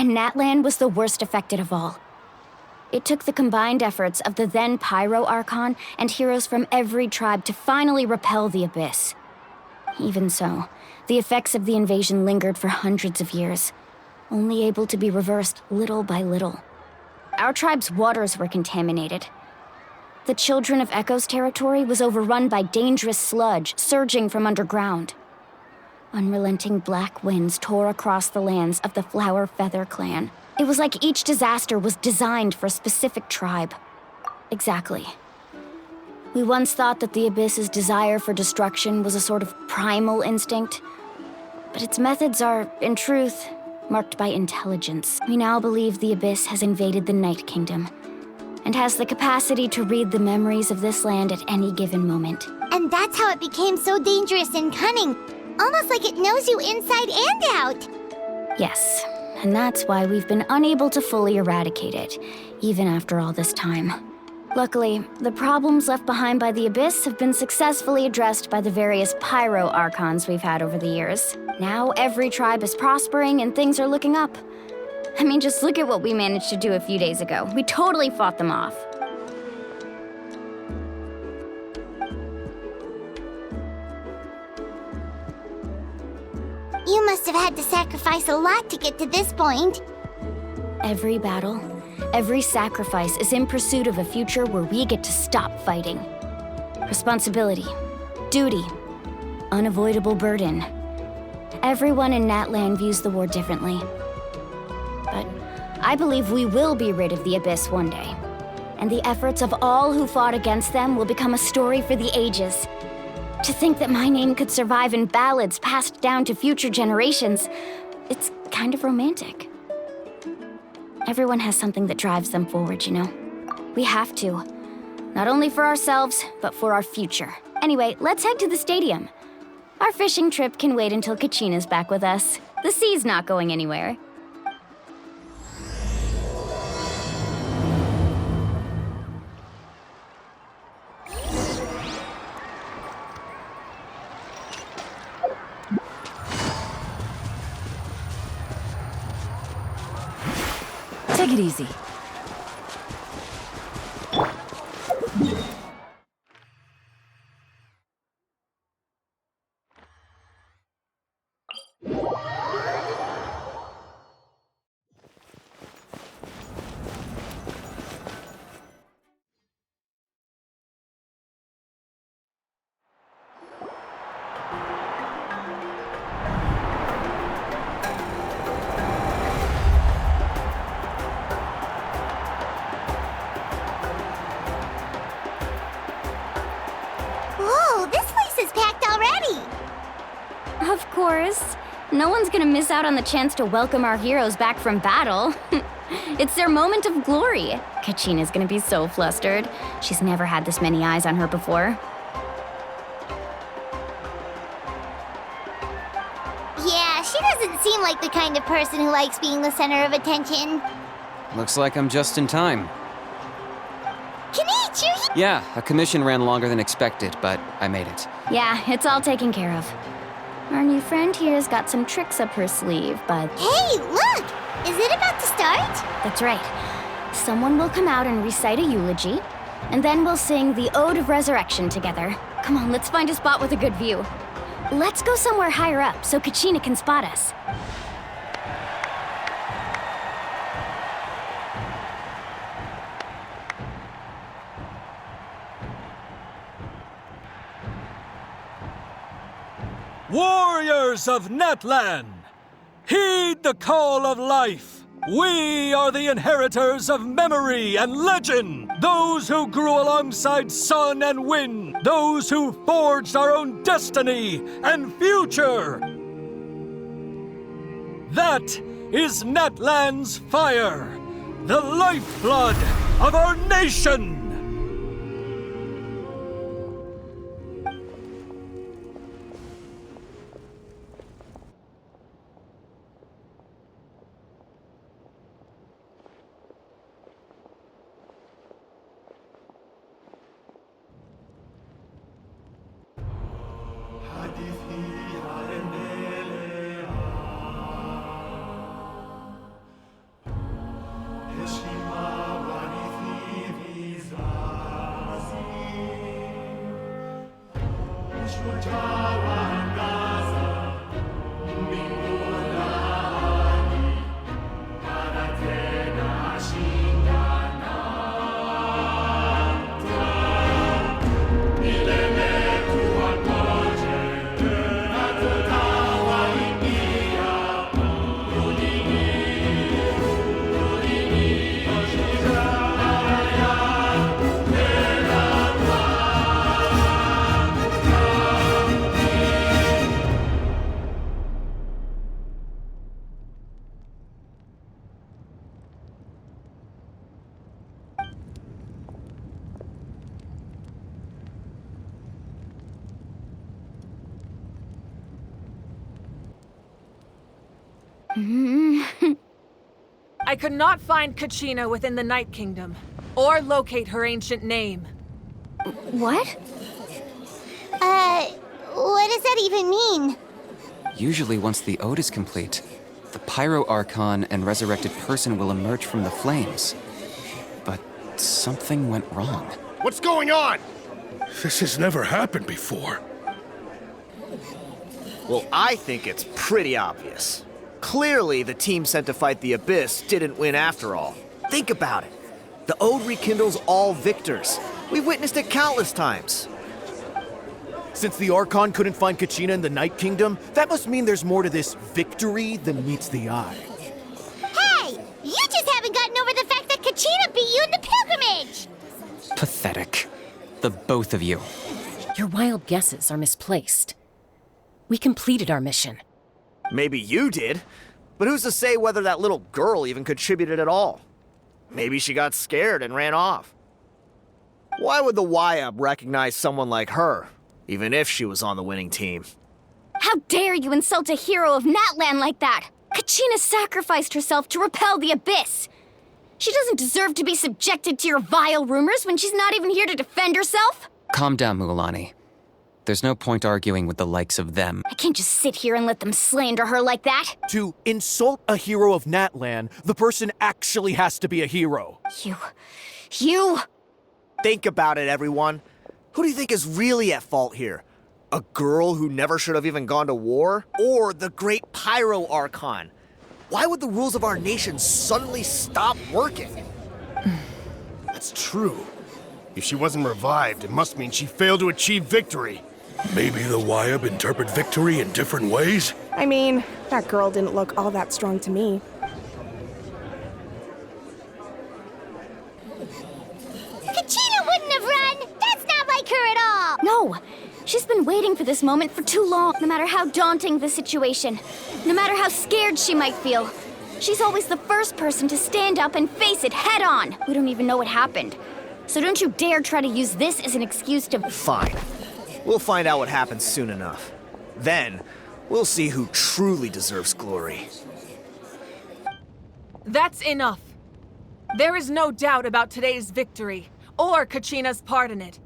and Natlan was the worst affected of all. It took the combined efforts of the then Pyro Archon and heroes from every tribe to finally repel the Abyss. Even so, the effects of the invasion lingered for hundreds of years, only able to be reversed little by little. Our tribe's waters were contaminated. The Children of Echo's territory was overrun by dangerous sludge surging from underground. Unrelenting black winds tore across the lands of the Flower Feather clan. It was like each disaster was designed for a specific tribe. Exactly. We once thought that the Abyss's desire for destruction was a sort of primal instinct, but its methods are, in truth, marked by intelligence. We now believe the Abyss has invaded the Night Kingdom, and has the capacity to read the memories of this land at any given moment. And that's how it became so dangerous and cunning. Almost like it knows you inside and out. Yes, and that's why we've been unable to fully eradicate it, even after all this time. Luckily, the problems left behind by the Abyss have been successfully addressed by the various Pyro Archons we've had over the years. Now every tribe is prospering and things are looking up. I mean, just look at what we managed to do a few days ago. We totally fought them off. You must have had to sacrifice a lot to get to this point. Every battle, every sacrifice is in pursuit of a future where we get to stop fighting. Responsibility, duty, unavoidable burden. Everyone in Natlan views the war differently. But I believe we will be rid of the Abyss one day. And the efforts of all who fought against them will become a story for the ages. To think that my name could survive in ballads passed down to future generations, it's kind of romantic. Everyone has something that drives them forward, you know? We have to. Not only for ourselves, but for our future. Anyway, let's head to the stadium. Our fishing trip can wait until Kachina's back with us. The sea's not going anywhere. Take it easy. Whoa, this place is packed already! Of course. No one's gonna miss out on the chance to welcome our heroes back from battle. It's their moment of glory. Kachina's gonna be so flustered. She's never had this many eyes on her before. Yeah, she doesn't seem like the kind of person who likes being the center of attention. Looks like I'm just in time. Kenichi, Yeah, a commission ran longer than expected, but I made it. Yeah, it's all taken care of. Our new friend here's got some tricks up her sleeve, but... Hey, look! Is it about to start? That's right. Someone will come out and recite a eulogy, and then we'll sing the Ode of Resurrection together. Come on, let's find a spot with a good view. Let's go somewhere higher up so Kachina can spot us. Warriors of Natlan, heed the call of life. We are the inheritors of memory and legend. Those who grew alongside sun and wind. Those who forged our own destiny and future. That is Natlan's fire, the lifeblood of our nation. I could not find Kachina within the Night Kingdom, or locate her ancient name. What? What does that even mean? Usually once the ode is complete, the Pyro Archon and resurrected person will emerge from the flames. But something went wrong. What's going on? This has never happened before. Well, I think it's pretty obvious. Clearly, the team sent to fight the Abyss didn't win after all. Think about it. The Ode rekindles all victors. We've witnessed it countless times. Since the Archon couldn't find Kachina in the Night Kingdom, that must mean there's more to this victory than meets the eye. Hey! You just haven't gotten over the fact that Kachina beat you in the pilgrimage! Pathetic. The both of you. Your wild guesses are misplaced. We completed our mission. Maybe you did, but who's to say whether that little girl even contributed at all? Maybe she got scared and ran off. Why would the YUB recognize someone like her, even if she was on the winning team? How dare you insult a hero of Natlan like that? Kachina sacrificed herself to repel the Abyss. She doesn't deserve to be subjected to your vile rumors when she's not even here to defend herself. Calm down, Mualani. There's no point arguing with the likes of them. I can't just sit here and let them slander her like that. To insult a hero of Natlan, the person actually has to be a hero. You... Think about it, everyone. Who do you think is really at fault here? A girl who never should have even gone to war? Or the great Pyro Archon? Why would the rules of our nation suddenly stop working? That's true. If she wasn't revived, it must mean she failed to achieve victory. Maybe the YUB interpret victory in different ways? I mean, that girl didn't look all that strong to me. Kachina wouldn't have run! That's not like her at all! No! She's been waiting for this moment for too long. No matter how daunting the situation, no matter how scared she might feel, she's always the first person to stand up and face it head on. We don't even know what happened. So don't you dare try to use this as an excuse to... Fine. We'll find out what happens soon enough. Then, we'll see who truly deserves glory. That's enough. There is no doubt about today's victory, or Kachina's part in it.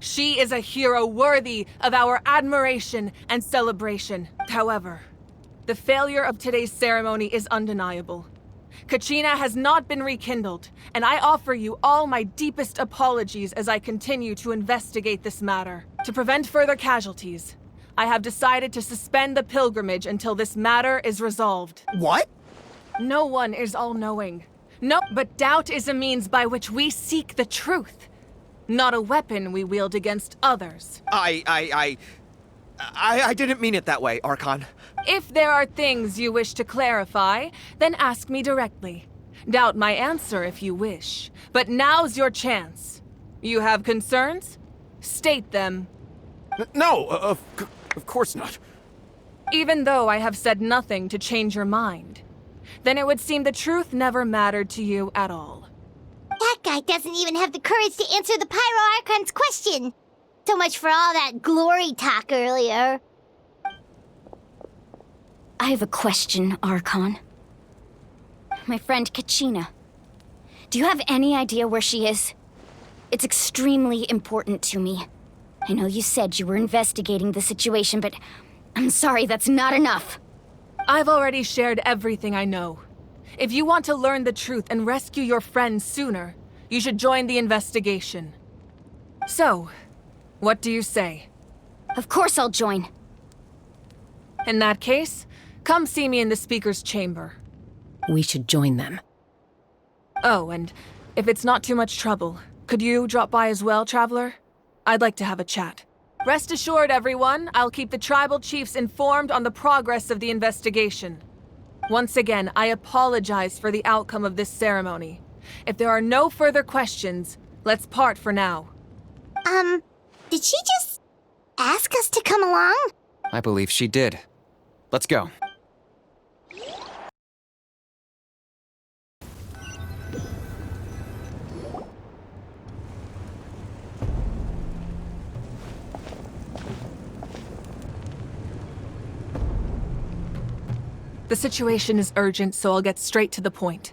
She is a hero worthy of our admiration and celebration. However, the failure of today's ceremony is undeniable. Kachina has not been rekindled, and I offer you all my deepest apologies as I continue to investigate this matter. To prevent further casualties, I have decided to suspend the pilgrimage until this matter is resolved. What? No one is all-knowing. No, but doubt is a means by which we seek the truth, not a weapon we wield against others. I didn't mean it that way, Archon. If there are things you wish to clarify, then ask me directly. Doubt my answer if you wish, but now's your chance. You have concerns? State them. No, of course not. Even though I have said nothing to change your mind, then it would seem the truth never mattered to you at all. That guy doesn't even have the courage to answer the Pyro Archon's question. So much for all that glory talk earlier. I have a question, Archon. My friend Kachina. Do you have any idea where she is? It's extremely important to me. I know you said you were investigating the situation, but I'm sorry, that's not enough. I've already shared everything I know. If you want to learn the truth and rescue your friends sooner, you should join the investigation. So, what do you say? Of course I'll join. In that case, come see me in the speaker's chamber. We should join them. Oh, and if it's not too much trouble, could you drop by as well, Traveler? I'd like to have a chat. Rest assured, everyone, I'll keep the tribal chiefs informed on the progress of the investigation. Once again, I apologize for the outcome of this ceremony. If there are no further questions, let's part for now. Did she just ask us to come along? I believe she did. Let's go. The situation is urgent, so I'll get straight to the point.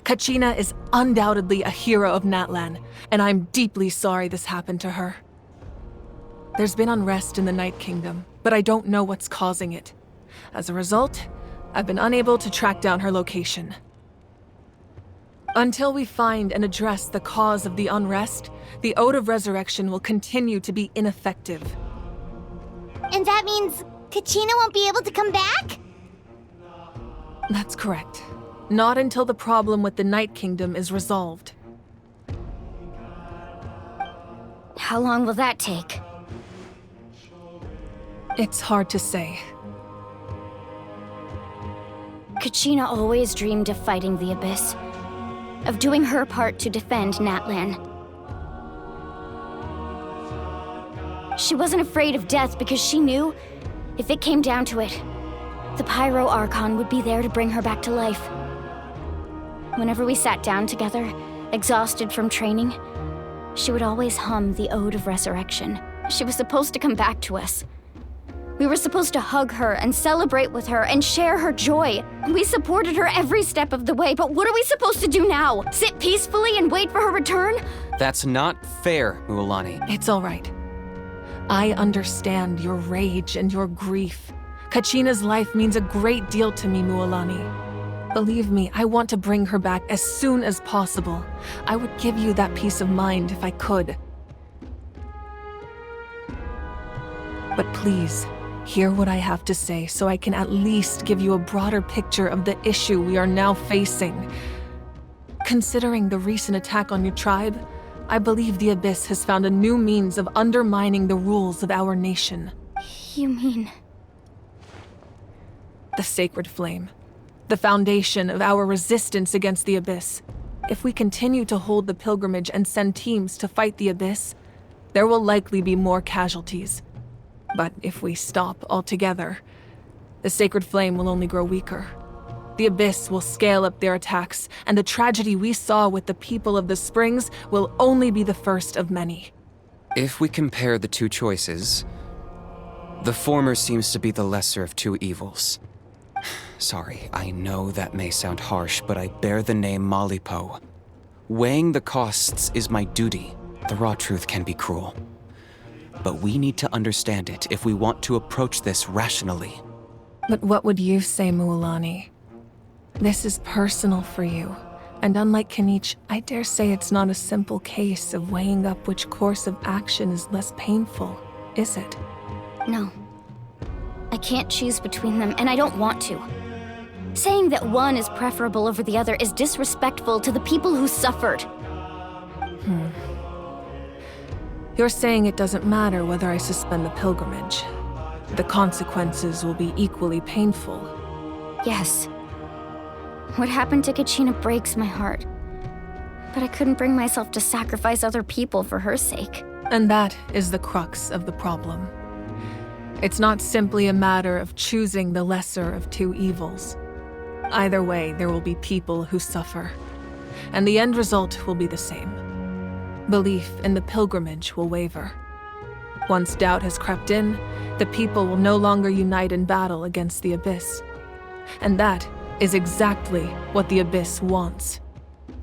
Kachina is undoubtedly a hero of Natlan, and I'm deeply sorry this happened to her. There's been unrest in the Night Kingdom, but I don't know what's causing it. As a result, I've been unable to track down her location. Until we find and address the cause of the unrest, the Ode of Resurrection will continue to be ineffective. And that means Kachina won't be able to come back? That's correct. Not until the problem with the Night Kingdom is resolved. How long will that take? It's hard to say. Kachina always dreamed of fighting the Abyss, of doing her part to defend Natlan. She wasn't afraid of death because she knew, if it came down to it, the Pyro Archon would be there to bring her back to life. Whenever we sat down together, exhausted from training, she would always hum the Ode of Resurrection. She was supposed to come back to us. We were supposed to hug her and celebrate with her and share her joy. We supported her every step of the way, but what are we supposed to do now? Sit peacefully and wait for her return? That's not fair, Mualani. It's all right. I understand your rage and your grief. Kachina's life means a great deal to me, Mualani. Believe me, I want to bring her back as soon as possible. I would give you that peace of mind if I could. But please, hear what I have to say so I can at least give you a broader picture of the issue we are now facing. Considering the recent attack on your tribe, I believe the Abyss has found a new means of undermining the rules of our nation. You mean... The Sacred Flame. The foundation of our resistance against the Abyss. If we continue to hold the pilgrimage and send teams to fight the Abyss, there will likely be more casualties. But if we stop altogether, the Sacred Flame will only grow weaker. The Abyss will scale up their attacks, and the tragedy we saw with the people of the Springs will only be the first of many. If we compare the two choices, the former seems to be the lesser of two evils. Sorry, I know that may sound harsh, but I bear the name Malipo. Weighing the costs is my duty. The raw truth can be cruel. But we need to understand it if we want to approach this rationally. But what would you say, Mualani? This is personal for you, and unlike Kanich, I dare say it's not a simple case of weighing up which course of action is less painful, is it? No. I can't choose between them, and I don't want to. Saying that one is preferable over the other is disrespectful to the people who suffered. You're saying it doesn't matter whether I suspend the pilgrimage. The consequences will be equally painful. Yes. What happened to Kachina breaks my heart. But I couldn't bring myself to sacrifice other people for her sake. And that is the crux of the problem. It's not simply a matter of choosing the lesser of two evils. Either way, there will be people who suffer, and the end result will be the same. Belief in the pilgrimage will waver. Once doubt has crept in, the people will no longer unite in battle against the Abyss. And that is exactly what the Abyss wants.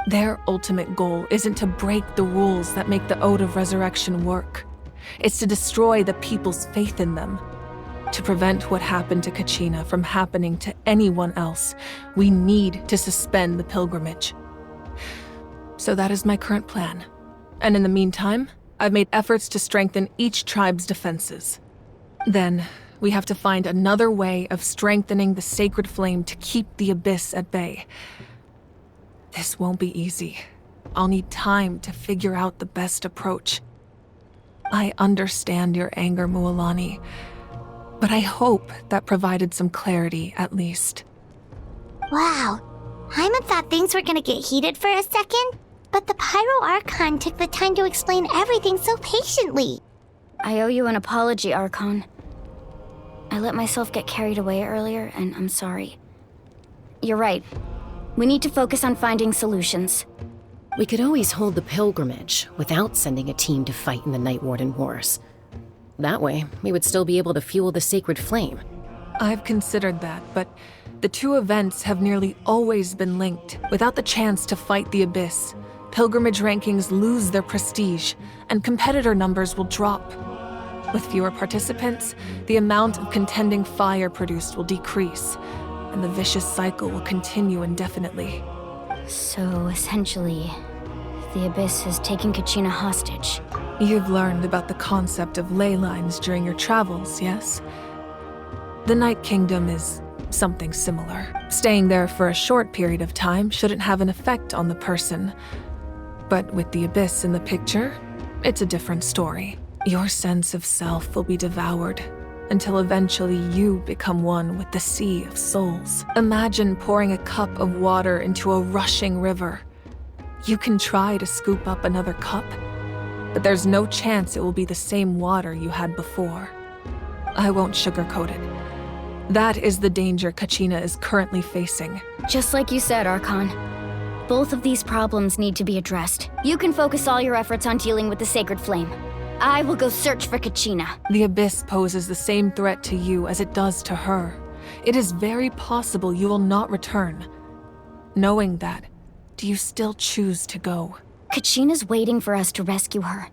Their ultimate goal isn't to break the rules that make the Ode of Resurrection work. It's to destroy the people's faith in them. To prevent what happened to Kachina from happening to anyone else, we need to suspend the pilgrimage. So that is my current plan. And in the meantime, I've made efforts to strengthen each tribe's defenses. Then, we have to find another way of strengthening the sacred flame to keep the Abyss at bay. This won't be easy. I'll need time to figure out the best approach. I understand your anger, Mualani, but I hope that provided some clarity, at least. Wow. Hyman thought things were gonna get heated for a second, but the Pyro Archon took the time to explain everything so patiently. I owe you an apology, Archon. I let myself get carried away earlier, and I'm sorry. You're right. We need to focus on finding solutions. We could always hold the pilgrimage without sending a team to fight in the Night Warden Wars. That way, we would still be able to fuel the sacred flame. I've considered that, but the two events have nearly always been linked. Without the chance to fight the Abyss, pilgrimage rankings lose their prestige, and competitor numbers will drop. With fewer participants, the amount of contending fire produced will decrease, and the vicious cycle will continue indefinitely. So, essentially, the Abyss has taken Kachina hostage. You've learned about the concept of ley lines during your travels, yes? The Night Kingdom is something similar. Staying there for a short period of time shouldn't have an effect on the person. But with the Abyss in the picture, it's a different story. Your sense of self will be devoured until eventually you become one with the Sea of Souls. Imagine pouring a cup of water into a rushing river. You can try to scoop up another cup, but there's no chance it will be the same water you had before. I won't sugarcoat it. That is the danger Kachina is currently facing. Just like you said, Archon. Both of these problems need to be addressed. You can focus all your efforts on dealing with the sacred flame. I will go search for Kachina. The Abyss poses the same threat to you as it does to her. It is very possible you will not return. Knowing that, do you still choose to go? Kachina's waiting for us to rescue her.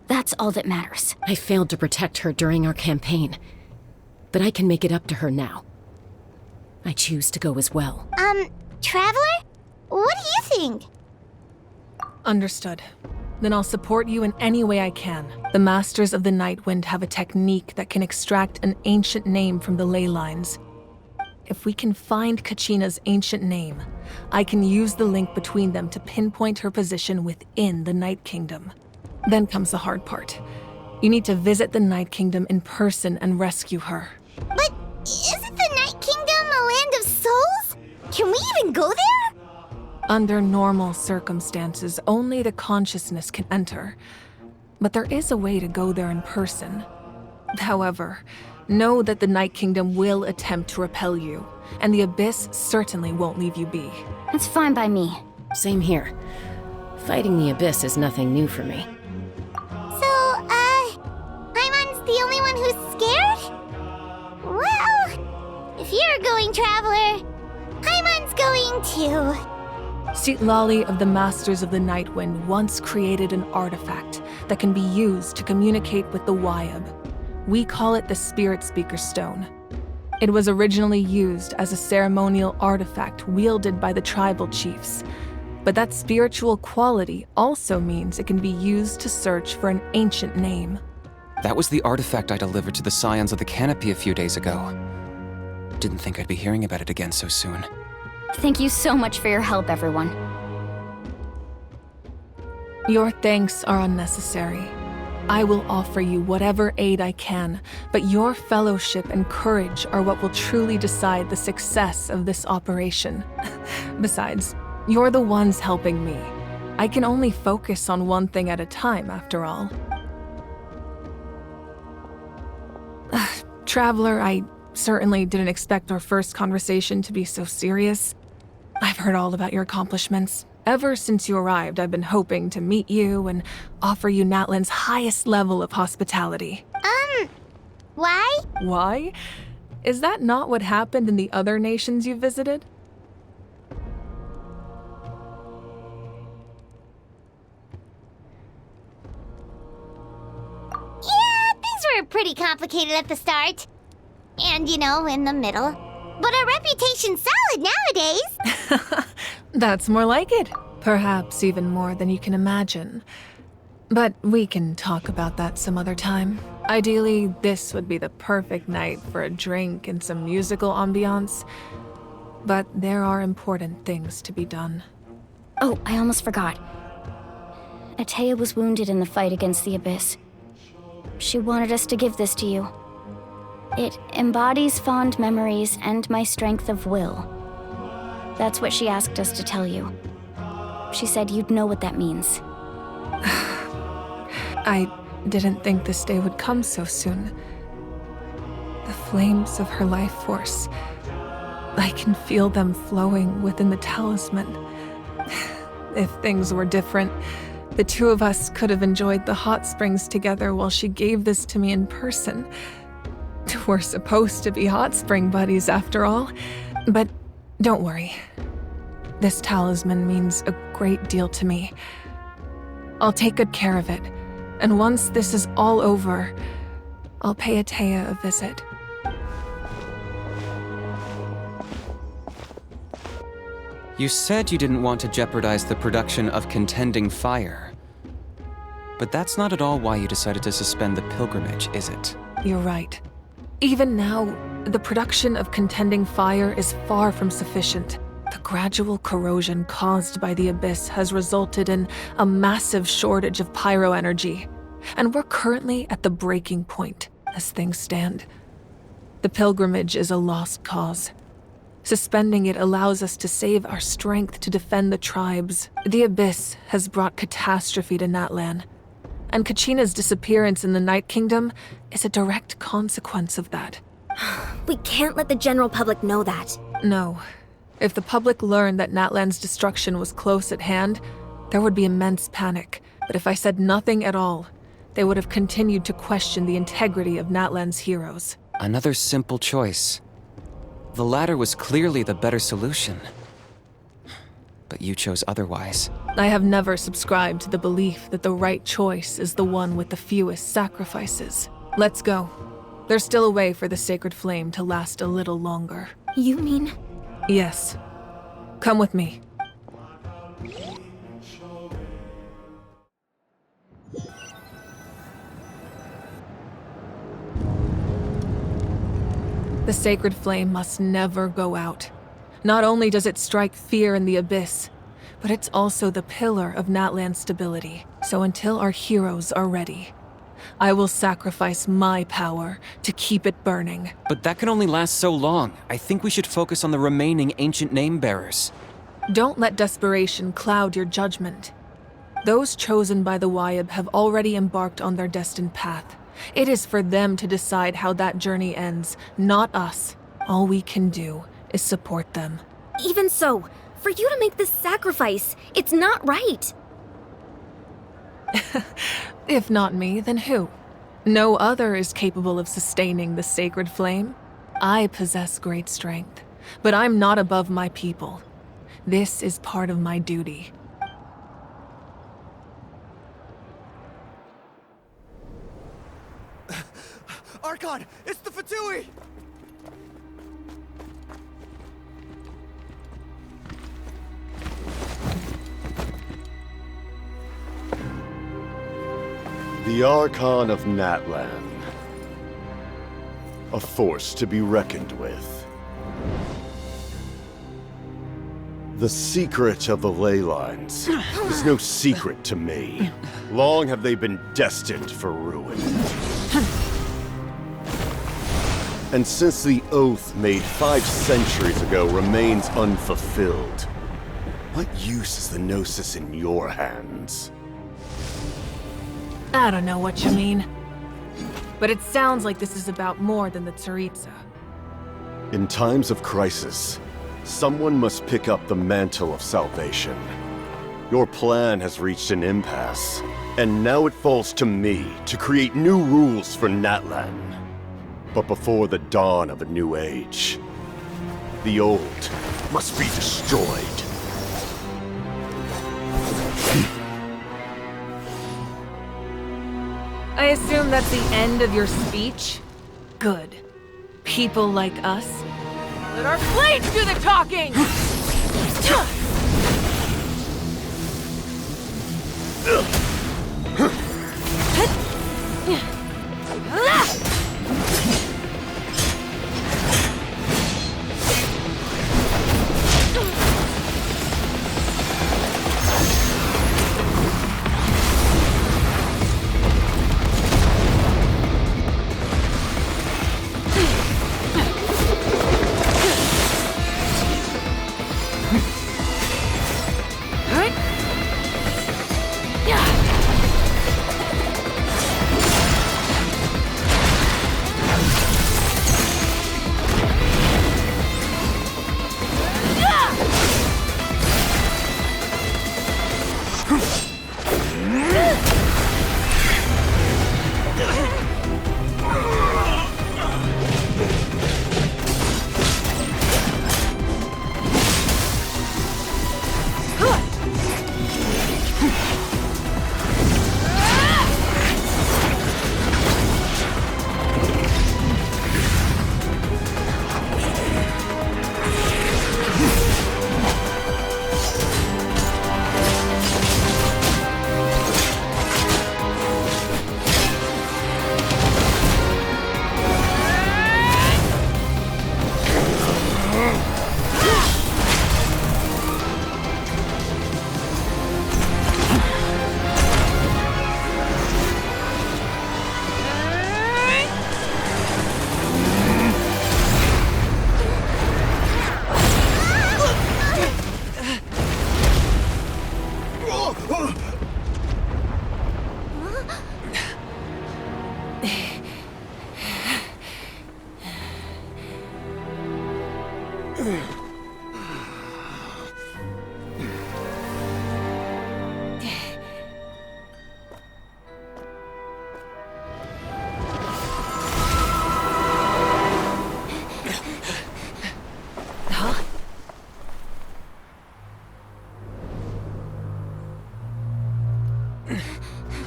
That's all that matters. I failed to protect her during our campaign, but I can make it up to her now. I choose to go as well. Traveler? What do you think? Understood. Then I'll support you in any way I can. The Masters of the Nightwind have a technique that can extract an ancient name from the ley lines. If we can find Kachina's ancient name, I can use the link between them to pinpoint her position within the Night Kingdom. Then comes the hard part. You need to visit the Night Kingdom in person and rescue her. But isn't the Night Kingdom a land of souls? Can we even go there? Under normal circumstances, only the consciousness can enter. But there is a way to go there in person. However, know that the Night Kingdom will attempt to repel you, and the Abyss certainly won't leave you be. It's fine by me. Same here. Fighting the Abyss is nothing new for me. So, Hyman's the only one who's scared? Well, if you're going, Traveler, Hyman's going too. Sitlali of the Masters of the Nightwind once created an artifact that can be used to communicate with the Wyab. We call it the Spirit Speaker Stone. It was originally used as a ceremonial artifact wielded by the tribal chiefs, but that spiritual quality also means it can be used to search for an ancient name. That was the artifact I delivered to the Scions of the Canopy a few days ago. Didn't think I'd be hearing about it again so soon. Thank you so much for your help, everyone. Your thanks are unnecessary. I will offer you whatever aid I can, but your fellowship and courage are what will truly decide the success of this operation. Besides, you're the ones helping me. I can only focus on one thing at a time, after all. Traveler, I certainly didn't expect our first conversation to be so serious. I've heard all about your accomplishments. Ever since you arrived, I've been hoping to meet you and offer you Natlan's highest level of hospitality. Why? Why? Is that not what happened in the other nations you visited? Yeah, things were pretty complicated at the start. And, in the middle. But our reputation's solid nowadays. That's more like it. Perhaps even more than you can imagine. But we can talk about that some other time. Ideally, this would be the perfect night for a drink and some musical ambiance. But there are important things to be done. Oh, I almost forgot. Atea was wounded in the fight against the Abyss. She wanted us to give this to you. It embodies fond memories and my strength of will. That's what she asked us to tell you. She said you'd know what that means. I didn't think this day would come so soon. The flames of her life force. I can feel them flowing within the talisman. If things were different, the two of us could have enjoyed the hot springs together while she gave this to me in person. We're supposed to be hot spring buddies after all. But don't worry. This talisman means a great deal to me. I'll take good care of it. And once this is all over, I'll pay Atea a visit. You said you didn't want to jeopardize the production of Contending Fire. But that's not at all why you decided to suspend the pilgrimage, is it? You're right. Even now, the production of Contending Fire is far from sufficient. The gradual corrosion caused by the Abyss has resulted in a massive shortage of pyro energy, and we're currently at the breaking point, as things stand. The pilgrimage is a lost cause. Suspending it allows us to save our strength to defend the tribes. The Abyss has brought catastrophe to Natlan, and Kachina's disappearance in the Night Kingdom is a direct consequence of that. We can't let the general public know that. No. If the public learned that Natlan's destruction was close at hand, there would be immense panic. But if I said nothing at all, they would have continued to question the integrity of Natlan's heroes. Another simple choice. The latter was clearly the better solution. But you chose otherwise. I have never subscribed to the belief that the right choice is the one with the fewest sacrifices. Let's go. There's still a way for the sacred flame to last a little longer. You mean? Yes. Come with me. The sacred flame must never go out. Not only does it strike fear in the Abyss, but it's also the pillar of Natlan's stability. So until our heroes are ready, I will sacrifice my power to keep it burning. But that can only last so long. I think we should focus on the remaining ancient name-bearers. Don't let desperation cloud your judgment. Those chosen by the Wayab have already embarked on their destined path. It is for them to decide how that journey ends, not us. All we can do is support them. Even so, for you to make this sacrifice, it's not right. If not me, then who? No other is capable of sustaining the sacred flame. I possess great strength, but I'm not above my people. This is part of my duty. Archon, it's the Fatui! The Archon of Natlan. A force to be reckoned with. The secret of the ley lines is no secret to me. Long have they been destined for ruin. And since the oath made 5 centuries ago remains unfulfilled, what use is the Gnosis in your hands? I don't know what you mean. But it sounds like this is about more than the Tsaritsa. In times of crisis, someone must pick up the mantle of salvation. Your plan has reached an impasse, and now it falls to me to create new rules for Natlan. But before the dawn of a new age, the old must be destroyed. I assume that's the end of your speech? Good. people like us. Let our blades do the talking!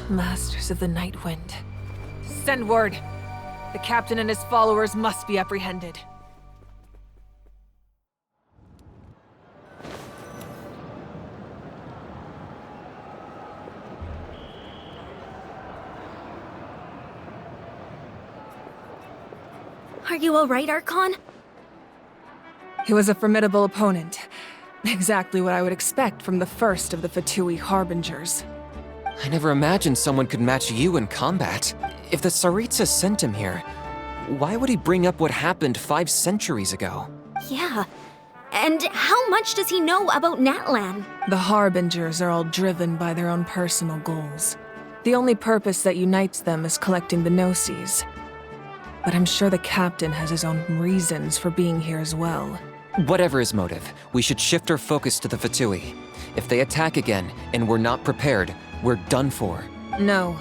Masters of the Night Wind. Send word. The captain and his followers must be apprehended. Are you alright, Archon? He was a formidable opponent. Exactly what I would expect from the first of the Fatui Harbingers. I never imagined someone could match you in combat. If the Tsaritsa sent him here, why would he bring up what happened 5 centuries ago? Yeah. And how much does he know about Natlan? The Harbingers are all driven by their own personal goals. The only purpose that unites them is collecting the Gnosis. But I'm sure the captain has his own reasons for being here as well. Whatever his motive, we should shift our focus to the Fatui. If they attack again and we're not prepared, we're done for. No,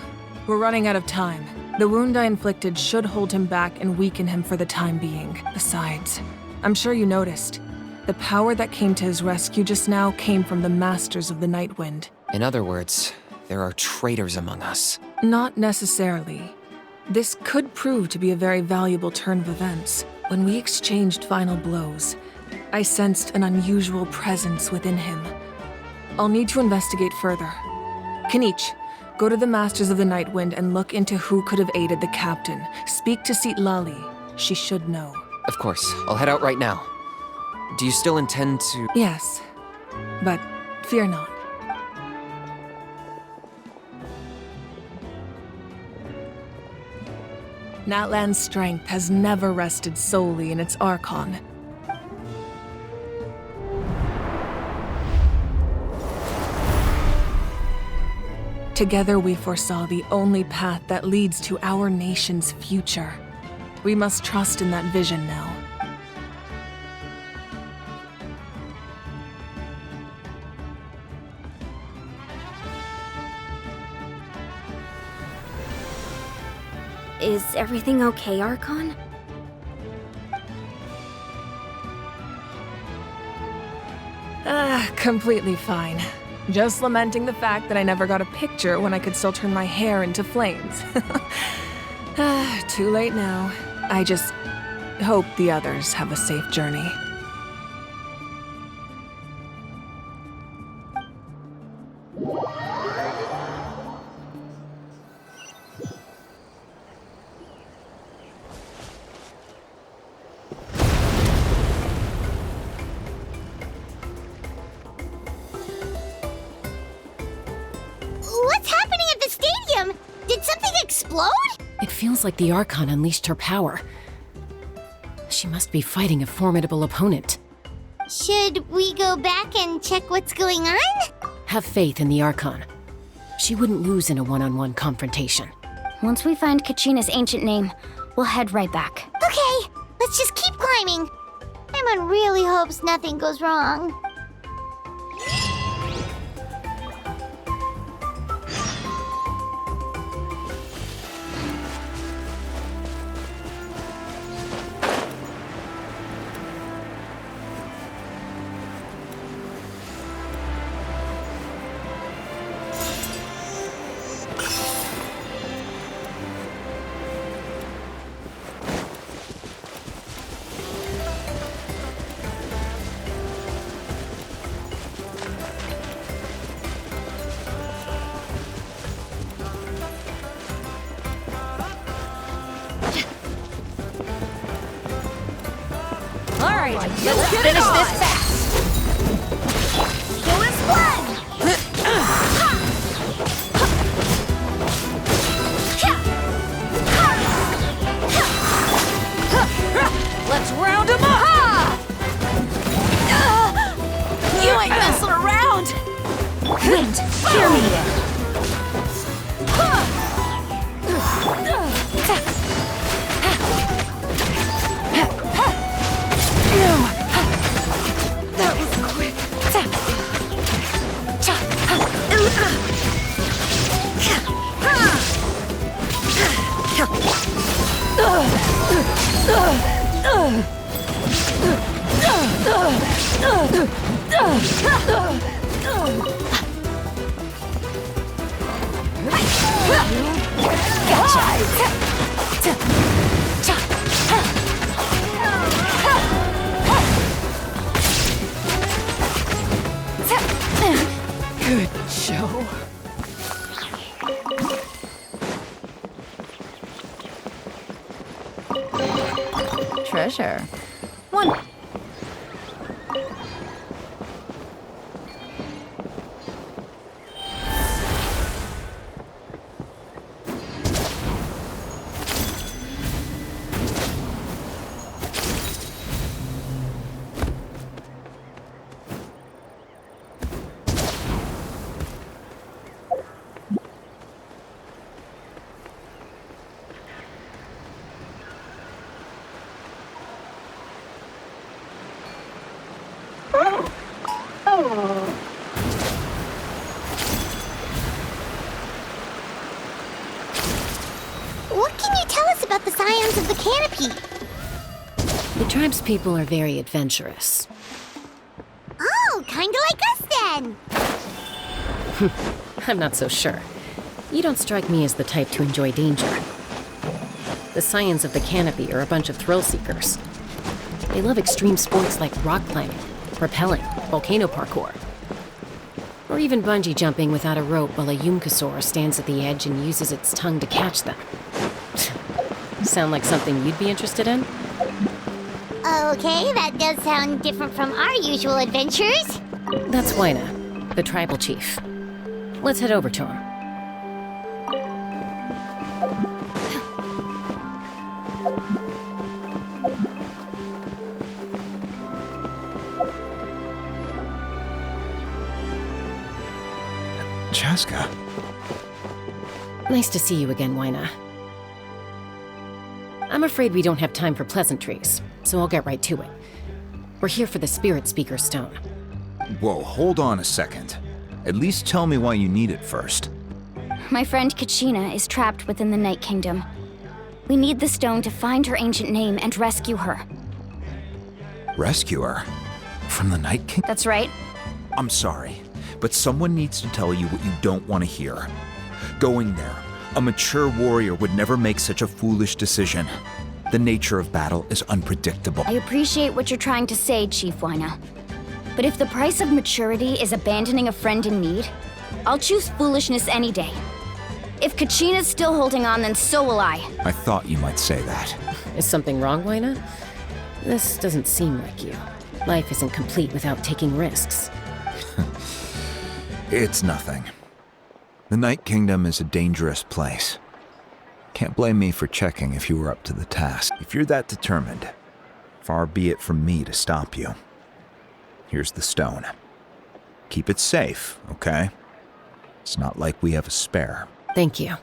we're running out of time. The wound I inflicted should hold him back and weaken him for the time being. Besides, I'm sure you noticed, the power that came to his rescue just now came from the Masters of the Night Wind. In other words, there are traitors among us. Not necessarily. This could prove to be a very valuable turn of events. When we exchanged final blows, I sensed an unusual presence within him. I'll need to investigate further. Kanich, go to the Masters of the Night Wind and look into who could have aided the captain. Speak to Sitlali. She should know. Of course, I'll head out right now. Do you still intend to— Yes, but fear not. Natlan's strength has never rested solely in its Archon. Together we foresaw the only path that leads to our nation's future. We must trust in that vision now. Is everything okay, Archon? Completely fine. Just lamenting the fact that I never got a picture when I could still turn my hair into flames. Too late now. hope the others have a safe journey. What's happening at the stadium? Did something explode? It feels like the Archon unleashed her power. She must be fighting a formidable opponent. Should we go back and check what's going on? Have faith in the Archon. She wouldn't lose in a one-on-one confrontation. Once we find Kachina's ancient name, we'll head right back. Okay, let's just keep climbing. Paimon really hopes nothing goes wrong. Let's finish this fast! Go in blood! Let's round him up! You ain't messing around! Wind, hear me! That was quick. Good show. Treasure. One. What can you tell us about the scions of the canopy? The tribe's people are very adventurous. Oh, kinda like us then. I'm not so sure. You don't strike me as the type to enjoy danger. The scions of the canopy are a bunch of thrill seekers. They love extreme sports like rock climbing, rappelling, volcano parkour, or even bungee jumping without a rope while a Yumkasaur stands at the edge and uses its tongue to catch them. Sound like something you'd be interested in? Okay, that does sound different from our usual adventures. That's Waina, the tribal chief. Let's head over to him. Chaska. Nice to see you again, Waina. I'm afraid we don't have time for pleasantries, so I'll get right to it. We're here for the Spirit Speaker Stone. Whoa, hold on a second. At least tell me why you need it first. My friend Kachina is trapped within the Night Kingdom. We need the stone to find her ancient name and rescue her. Rescue her? From the Night King? That's right. I'm sorry, but someone needs to tell you what you don't want to hear. Going there, a mature warrior would never make such a foolish decision. The nature of battle is unpredictable. I appreciate what you're trying to say, Chief Wyna. But if the price of maturity is abandoning a friend in need, I'll choose foolishness any day. If Kachina's still holding on, then so will I. I thought you might say that. Is something wrong, Wyna? This doesn't seem like you. Life isn't complete without taking risks. It's nothing. The Night Kingdom is a dangerous place. Can't blame me for checking if you were up to the task. If you're that determined, far be it from me to stop you. Here's the stone. Keep it safe, okay? It's not like we have a spare. Thank you.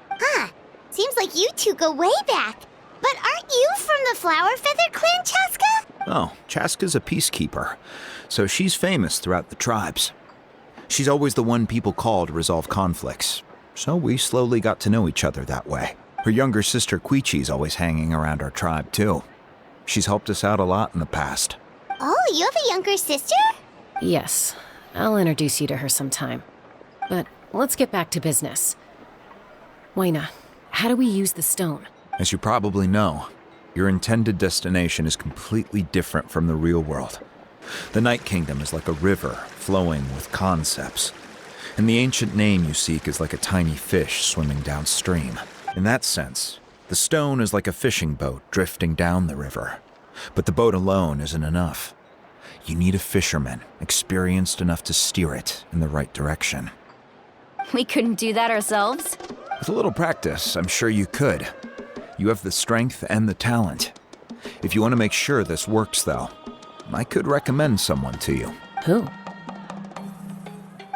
Huh. Seems like you two go way back. But aren't you from the Flower Feather Clan, Chaska? Oh, Chaska's a peacekeeper, so she's famous throughout the tribes. She's always the one people call to resolve conflicts, so we slowly got to know each other that way. Her younger sister Quichi's always hanging around our tribe, too. She's helped us out a lot in the past. Oh, you have a younger sister? Yes, I'll introduce you to her sometime. But let's get back to business. Wyna, how do we use the stone? As you probably know, your intended destination is completely different from the real world. The Night Kingdom is like a river flowing with concepts, and the ancient name you seek is like a tiny fish swimming downstream. In that sense, the stone is like a fishing boat drifting down the river. But the boat alone isn't enough. You need a fisherman experienced enough to steer it in the right direction. We couldn't do that ourselves? With a little practice, I'm sure you could. You have the strength and the talent. If you want to make sure this works, though, I could recommend someone to you. Who?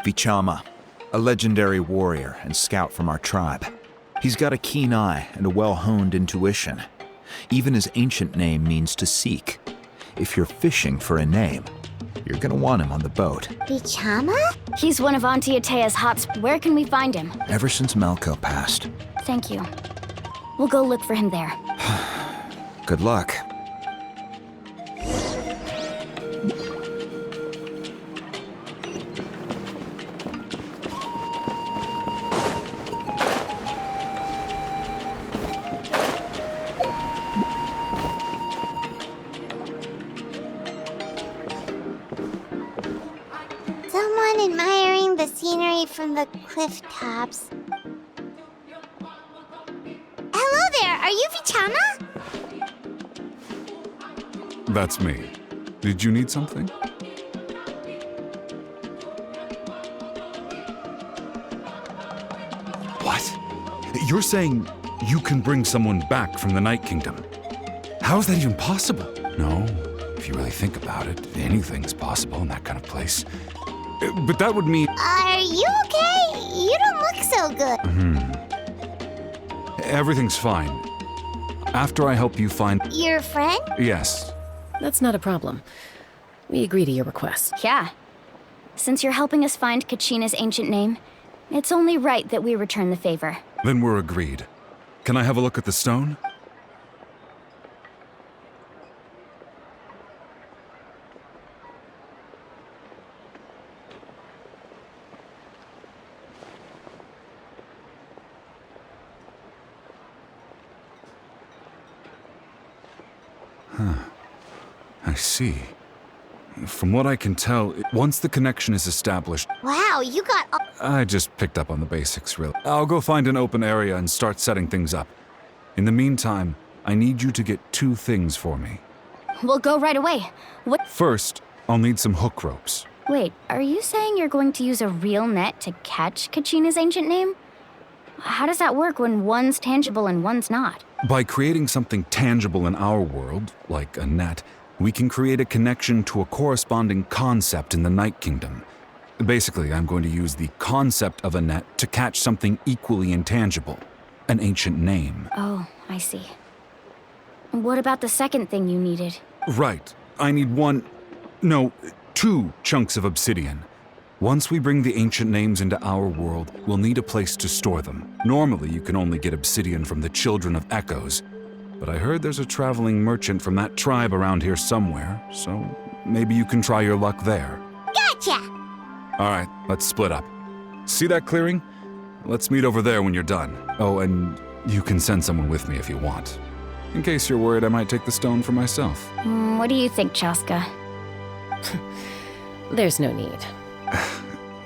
Vichama, a legendary warrior and scout from our tribe. He's got a keen eye and a well-honed intuition. Even his ancient name means to seek. If you're fishing for a name, you're gonna want him on the boat. Vichama? He's one of Auntie Atea's hots. Where can we find him? Ever since Malco passed. Thank you. We'll go look for him there. Good luck. Someone admiring the scenery from the cliff tops. Hello there, are you Vichama? That's me. Did you need something? What? You're saying you can bring someone back from the Night Kingdom? How is that even possible? No, if you really think about it, anything's possible in that kind of place. But that would mean... Are you okay? You don't look so good. Everything's fine. After I help you find... Your friend? Yes. That's not a problem. We agree to your request. Yeah. Since you're helping us find Kachina's ancient name, it's only right that we return the favor. Then we're agreed. Can I have a look at the stone? I see. From what I can tell, once the connection is established... Wow, you got all... I just picked up on the basics, really. I'll go find an open area and start setting things up. In the meantime, I need you to get 2 things for me. We'll go right away. What? First, I'll need some hook ropes. Wait, are you saying you're going to use a real net to catch Kachina's ancient name? How does that work when one's tangible and one's not? By creating something tangible in our world, like a net, we can create a connection to a corresponding concept in the Night Kingdom. Basically, I'm going to use the concept of a net to catch something equally intangible, an ancient name. Oh, I see. What about the second thing you needed? Right. I need 2 chunks of obsidian. Once we bring the ancient names into our world, we'll need a place to store them. Normally, you can only get obsidian from the Children of Echoes, but I heard there's a traveling merchant from that tribe around here somewhere, so maybe you can try your luck there. Gotcha! All right, let's split up. See that clearing? Let's meet over there when you're done. Oh, and you can send someone with me if you want. in case you're worried I might take the stone for myself. What do you think, Chaska? There's no need.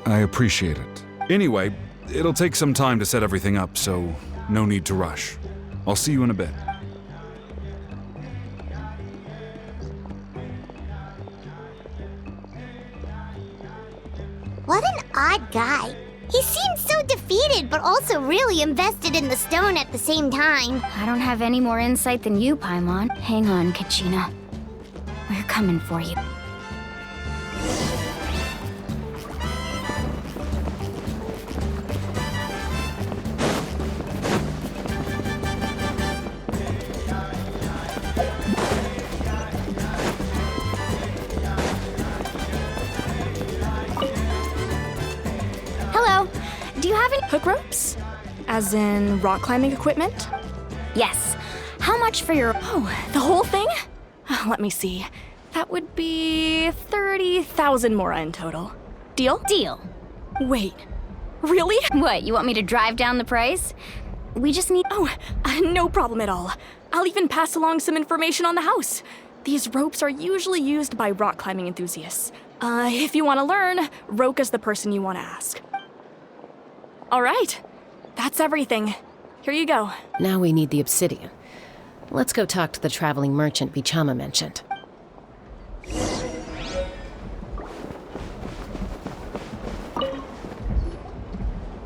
I appreciate it. Anyway, it'll take some time to set everything up, so no need to rush. I'll see you in a bit. What an odd guy. He seems so defeated, but also really invested in the stone at the same time. I don't have any more insight than you, Paimon. Hang on, Kachina. We're coming for you. Hello. Do you have any Hook ropes? As in rock climbing equipment? Yes. How much for your... Oh, the whole thing? Let me see. That would be 30,000 mora in total. Deal? Deal. Wait. Really? What, you want me to drive down the price? We just need... Oh, no problem at all. I'll even pass along some information on the house. These ropes are usually used by rock climbing enthusiasts. If you want to learn, Roka's the person you want to ask. All right. That's everything. Here you go. Now we need the obsidian. Let's go talk to the traveling merchant Vichama mentioned.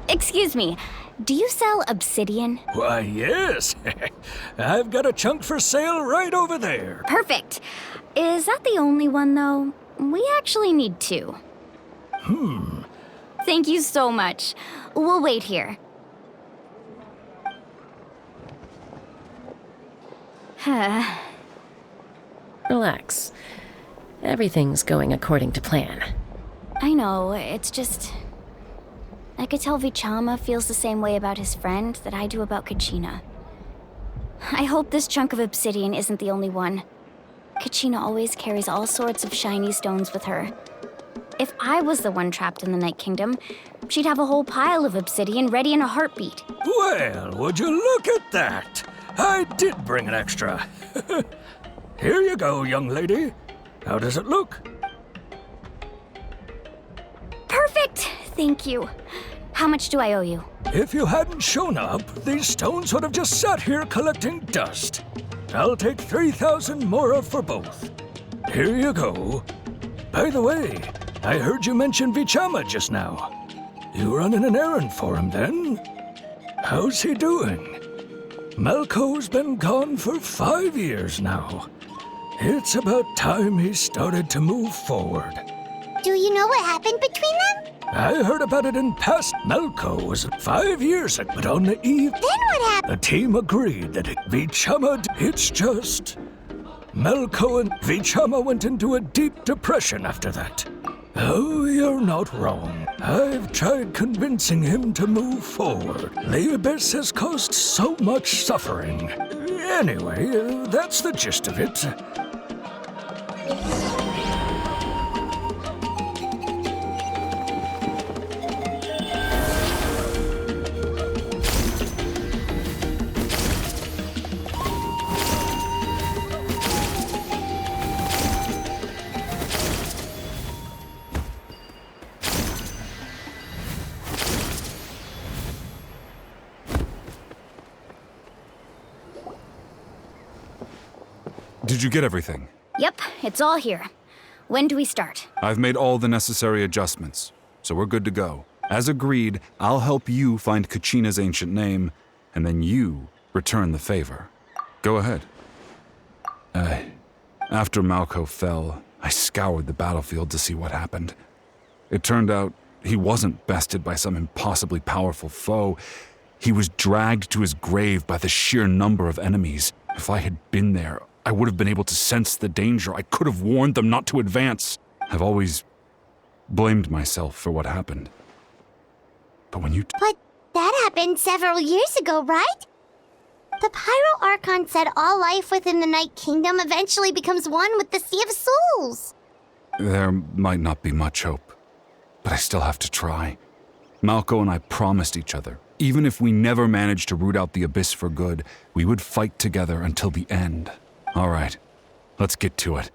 Excuse me, do you sell obsidian? Why, yes. I've got a chunk for sale right over there. Perfect. Is that the only one, though? We actually need two. Thank you so much. We'll wait here. Relax. Everything's going according to plan. I know, it's just... I could tell Vichama feels the same way about his friend that I do about Kachina. I hope this chunk of obsidian isn't the only one. Kachina always carries all sorts of shiny stones with her. If I was the one trapped in the Night Kingdom, she'd have a whole pile of obsidian ready in a heartbeat. Well, would you look at that? I did bring an extra. Here you go, young lady. How does it look? Perfect! Thank you. How much do I owe you? If you hadn't shown up, these stones would have just sat here collecting dust. I'll take 3,000 mora for both. Here you go. By the way, I heard you mention Vichama just now. You running an errand for him, then? How's he doing? Malco's been gone for 5 years now. It's about time he started to move forward. Do you know what happened between them? I heard about it in past. Malco was 5 years ago, but on the eve... Then what happened? The team agreed that Vichama... It's just... Malco and Vichama went into a deep depression after that. Oh, you're not wrong. I've tried convincing him to move forward. The Abyss has caused so much suffering. Anyway, that's the gist of it. Did you get everything? Yep, it's all here. When do we start? I've made all the necessary adjustments, so we're good to go. As agreed, I'll help you find Kachina's ancient name, and then you return the favor. Go ahead. After Malco fell, I scoured the battlefield to see what happened. It turned out he wasn't bested by some impossibly powerful foe. He was dragged to his grave by the sheer number of enemies. If I had been there, I would have been able to sense the danger. I could have warned them not to advance. I've always blamed myself for what happened. But when you... But that happened several years ago, right? The Pyro Archon said all life within the Night Kingdom eventually becomes one with the Sea of Souls. There might not be much hope, but I still have to try. Malco and I promised each other, Even if we never managed to root out the Abyss for good, we would fight together until the end. All right, let's get to it.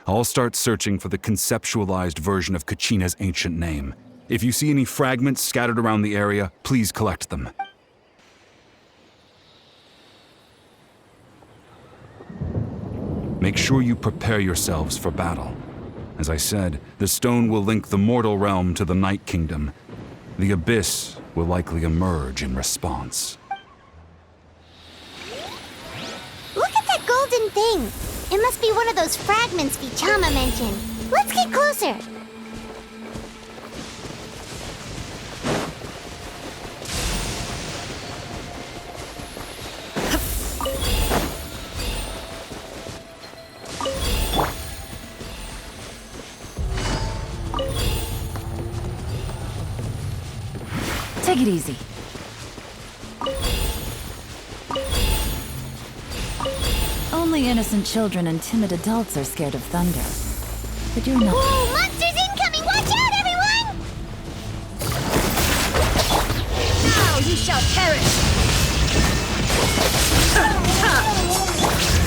I'll start searching for the conceptualized version of Kachina's ancient name. If you see any fragments scattered around the area, please collect them. Make sure you prepare yourselves for battle. As I said, the stone will link the mortal realm to the Night Kingdom. The Abyss will likely emerge in response. Look at that golden thing! It must be one of those fragments Vichama mentioned. Let's get closer! Take it easy. Only innocent children and timid adults are scared of thunder. But you're not. Whoa! Monsters incoming! Watch out, everyone! Now you shall perish!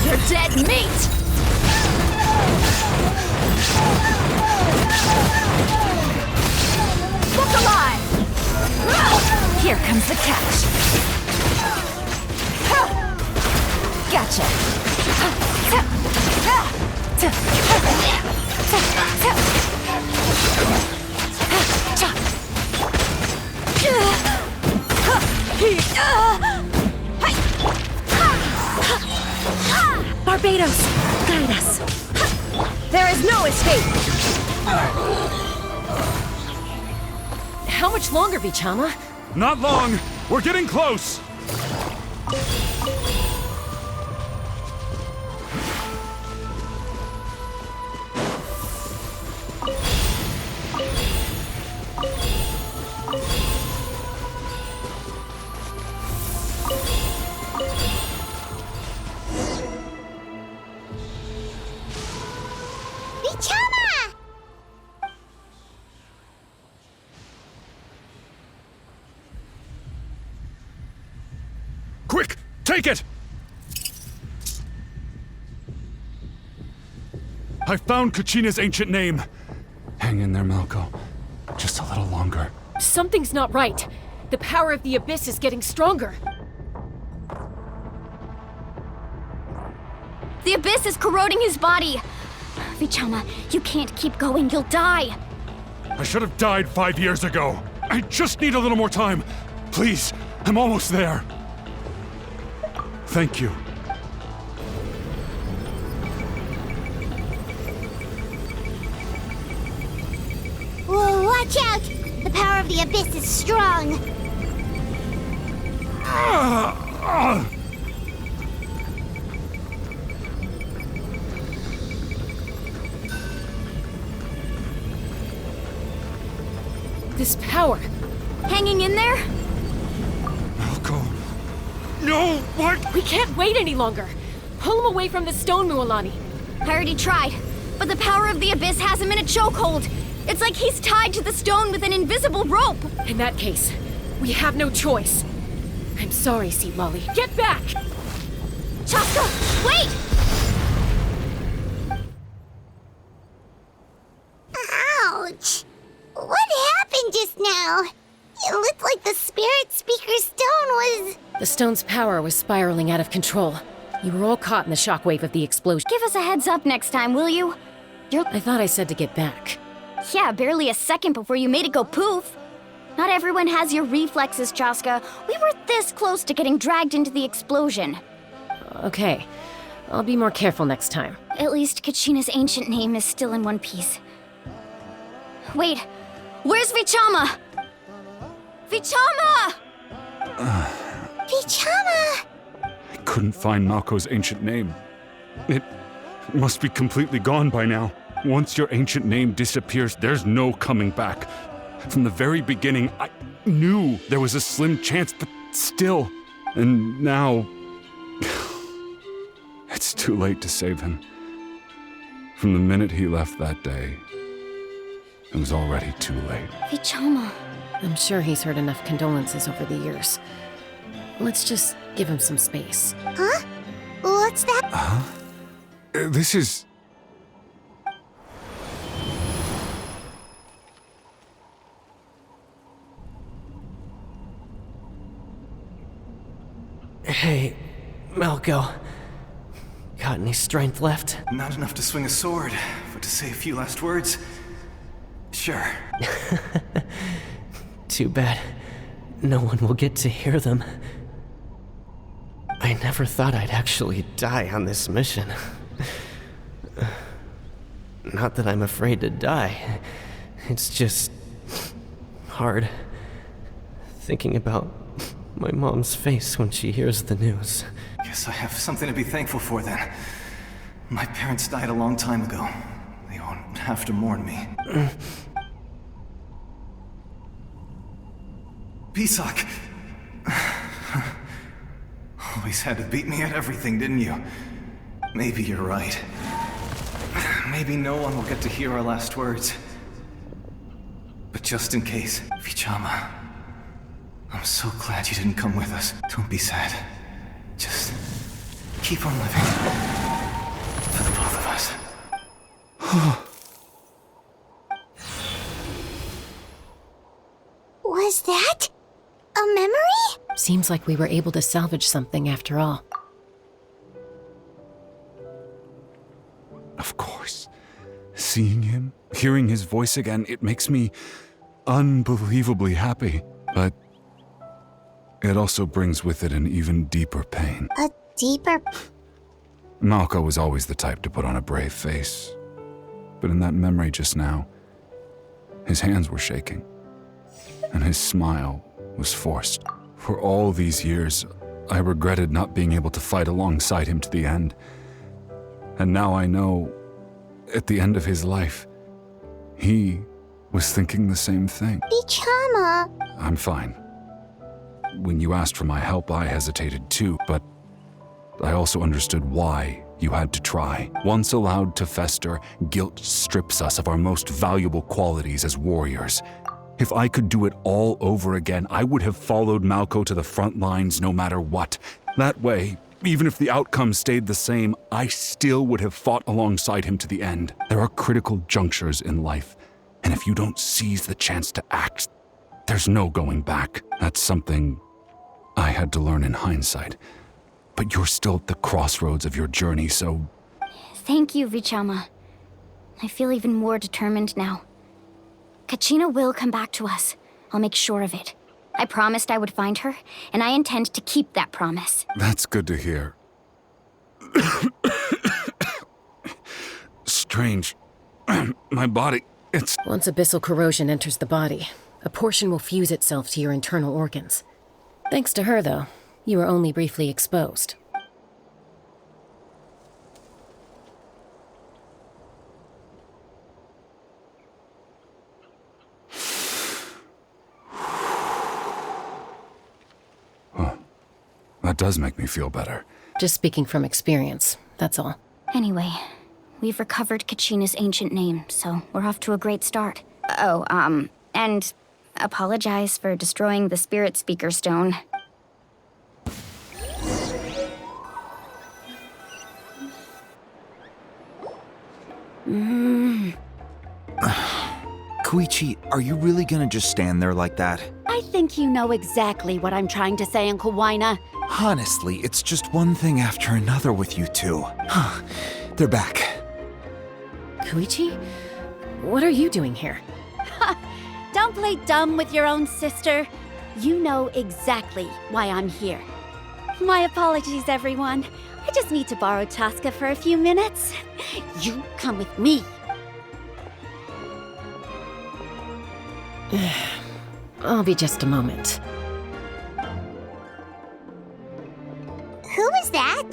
You're dead meat! Look alive! Here comes the catch. Gotcha. Barbados, guide us. There is no escape. How much longer, Vichama? Not long! We're getting close! Vichama! Quick! Take it! I found Kachina's ancient name. Hang in there, Malco. Just a little longer. Something's not right. The power of the Abyss is getting stronger. The Abyss is corroding his body. Vichama, you can't keep going. You'll die. I should have died 5 years ago. I just need a little more time. Please, I'm almost there. Thank you. Whoa, watch out! The power of the Abyss is strong. This power. Hanging in there? Malco. No, what? We can't wait any longer. Pull him away from the stone, Mualani. I already tried, but the power of the Abyss has him in a chokehold. It's like he's tied to the stone with an invisible rope. In that case, we have no choice. I'm sorry, Sea Lolly. Get back! Chaska, wait! Ouch! What happened just now? It looked like the Spirit Speaker's stone was... The stone's power was spiraling out of control. You were all caught in the shockwave of the explosion. Give us a heads up next time, will you? I thought I said to get back. Yeah, barely a second before you made it go poof. Not everyone has your reflexes, Chaska. We were this close to getting dragged into the explosion. Okay, I'll be more careful next time. At least Kachina's ancient name is still in one piece. Wait, where's Vichama? Vichama! Vichama! I couldn't find Malco's ancient name. It must be completely gone by now. Once your ancient name disappears, there's no coming back. From the very beginning, I knew there was a slim chance, but still. And now... it's too late to save him. From the minute he left that day, it was already too late. Vichama. I'm sure he's heard enough condolences over the years. Let's just give him some space. Huh? What's that? Huh? This is... Hey, Malco. Got any strength left? Not enough to swing a sword, but to say a few last words? Sure. Too bad. No one will get to hear them. I never thought I'd actually die on this mission. Not that I'm afraid to die. It's just... hard. Thinking about my mom's face when she hears the news. Guess I have something to be thankful for then. My parents died a long time ago. They won't have to mourn me. Pisak! Always had to beat me at everything, didn't you? Maybe you're right. Maybe no one will get to hear our last words. But just in case, Vichama, I'm so glad you didn't come with us. Don't be sad. Just keep on living. For the both of us. Was that a memory? Seems like we were able to salvage something after all. Of course. Seeing him, hearing his voice again, it makes me unbelievably happy. But it also brings with it an even deeper pain. A deeper... Malco was always the type to put on a brave face. But in that memory just now, his hands were shaking. And his smile was forced. For all these years, I regretted not being able to fight alongside him to the end. And now I know, at the end of his life, he was thinking the same thing. Vichama! I'm fine. When you asked for my help, I hesitated too, but I also understood why you had to try. Once allowed to fester, guilt strips us of our most valuable qualities as warriors. If I could do it all over again, I would have followed Malco to the front lines no matter what. That way, even if the outcome stayed the same, I still would have fought alongside him to the end. There are critical junctures in life, and if you don't seize the chance to act, there's no going back. That's something I had to learn in hindsight. But you're still at the crossroads of your journey, so... Thank you, Vichama. I feel even more determined now. Kachina will come back to us. I'll make sure of it. I promised I would find her, and I intend to keep that promise. That's good to hear. Strange. My body, it's... Once abyssal corrosion enters the body, a portion will fuse itself to your internal organs. Thanks to her, though, you were only briefly exposed. That does make me feel better. Just speaking from experience, that's all. Anyway, we've recovered Kachina's ancient name, so we're off to a great start. And apologize for destroying the spirit speaker stone. Koichi, are you really gonna just stand there like that? I think you know exactly what I'm trying to say, Uncle Wina. Honestly, it's just one thing after another with you two. They're back. Koichi? What are you doing here? Don't play dumb with your own sister. You know exactly why I'm here. My apologies, everyone. I just need to borrow Tosca for a few minutes. You come with me. I'll be just a moment. Who is that?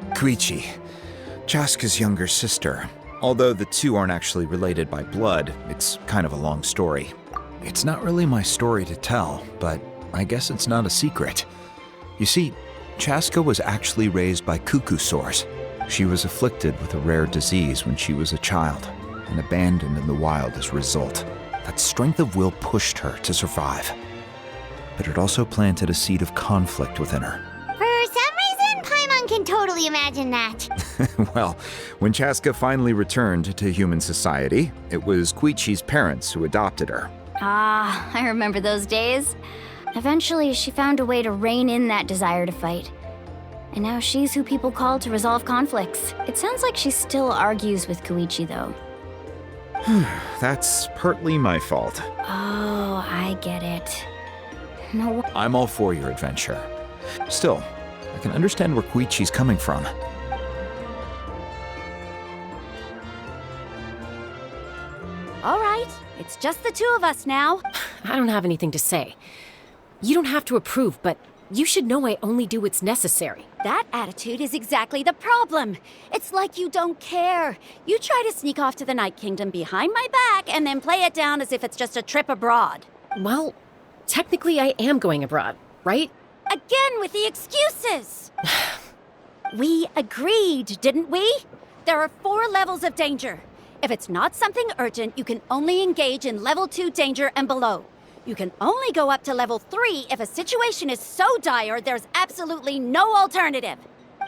Koichi, Chaska's younger sister. Although the two aren't actually related by blood, it's kind of a long story. It's not really my story to tell, but I guess it's not a secret. You see, Chaska was actually raised by cuckoo sores. She was afflicted with a rare disease when she was a child, and abandoned in the wild as a result. That strength of will pushed her to survive. But it also planted a seed of conflict within her. For some reason, Paimon can totally imagine that. Well, when Chaska finally returned to human society, it was Koichi's parents who adopted her. Ah, I remember those days. Eventually, she found a way to rein in that desire to fight. And now she's who people call to resolve conflicts. It sounds like she still argues with Koichi, though. That's partly my fault. Oh, I get it. No. I'm all for your adventure. Still, I can understand where Koichi's coming from. All right, it's just the two of us now. I don't have anything to say. You don't have to approve, but you should know I only do what's necessary. That attitude is exactly the problem. It's like you don't care. You try to sneak off to the Night Kingdom behind my back and then play it down as if it's just a trip abroad. Well, technically I am going abroad, right? Again with the excuses! We agreed, didn't we? There are 4 levels of danger. If it's not something urgent, you can only engage in level 2 danger and below. You can only go up to level 3 if a situation is so dire there's absolutely no alternative.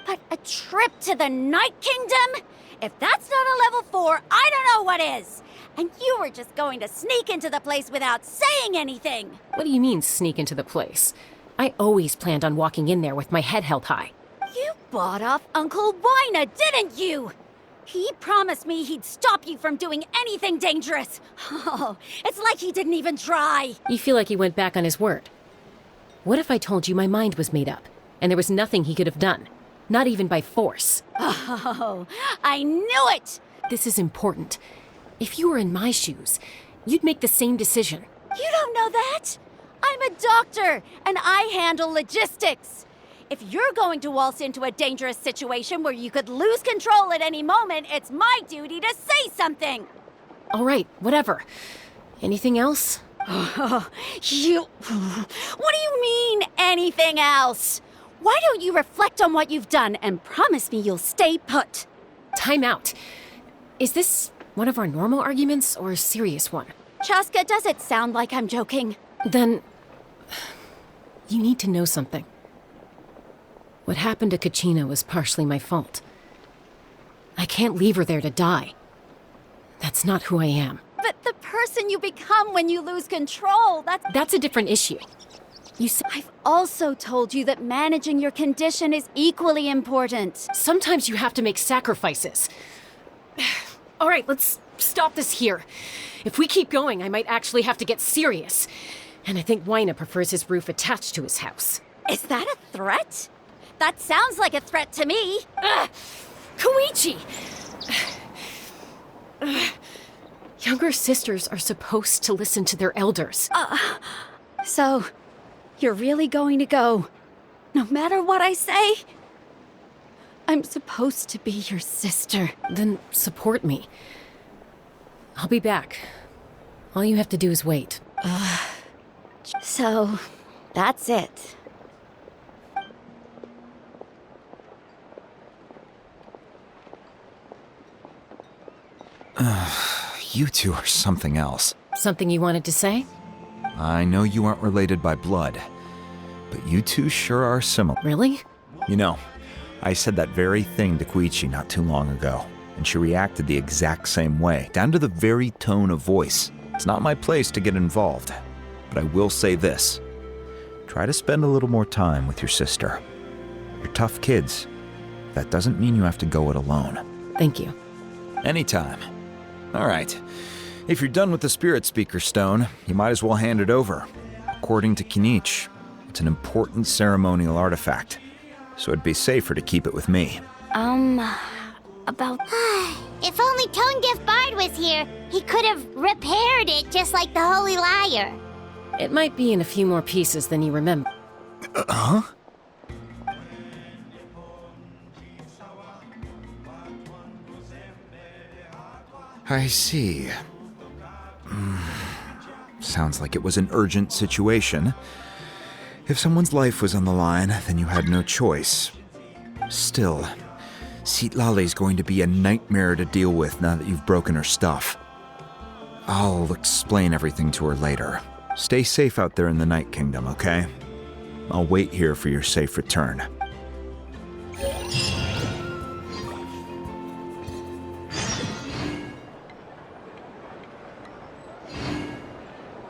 But a trip to the Night Kingdom? If that's not a level 4, I don't know what is. And you were just going to sneak into the place without saying anything. What do you mean, sneak into the place? I always planned on walking in there with my head held high. You bought off Uncle Wina, didn't you? He promised me he'd stop you from doing anything dangerous. Oh, it's like he didn't even try. You feel like he went back on his word. What if I told you my mind was made up, and there was nothing he could have done? Not even by force. Oh, I knew it! This is important. If you were in my shoes, you'd make the same decision. You don't know that? I'm a doctor, and I handle logistics. If you're going to waltz into a dangerous situation where you could lose control at any moment, it's my duty to say something. All right, whatever. Anything else? What do you mean, anything else? Why don't you reflect on what you've done and promise me you'll stay put? Time out. Is this one of our normal arguments or a serious one? Chaska, does it sound like I'm joking? Then you need to know something. What happened to Kachina was partially my fault. I can't leave her there to die. That's not who I am. But the person you become when you lose control, That's a different issue. You said I've also told you that managing your condition is equally important. sometimes you have to make sacrifices. All right, let's stop this here. If we keep going, I might actually have to get serious. And I think Wina prefers his roof attached to his house. Is that a threat? That sounds like a threat to me. Koichi! Younger sisters are supposed to listen to their elders. So, you're really going to go, no matter what I say? I'm supposed to be your sister. Then support me. I'll be back. All you have to do is wait. So, that's it. You two are something else. Something you wanted to say? I know you aren't related by blood, but you two sure are similar. Really? You know, I said that very thing to Koichi not too long ago, and she reacted the exact same way, down to the very tone of voice. It's not my place to get involved, but I will say this. Try to spend a little more time with your sister. You're tough kids. That doesn't mean you have to go it alone. Thank you. Anytime. All right. If you're done with the Spirit Speaker Stone, you might as well hand it over. According to Kinich, it's an important ceremonial artifact, so it'd be safer to keep it with me. About... If only Tone Deaf Bard was here, he could have repaired it just like the Holy Liar. It might be in a few more pieces than you remember. Huh? I see. Sounds like it was an urgent situation. If someone's life was on the line, then you had no choice. Still, Citlali's going to be a nightmare to deal with now that you've broken her stuff. I'll explain everything to her later. Stay safe out there in the Night Kingdom, okay? I'll wait here for your safe return.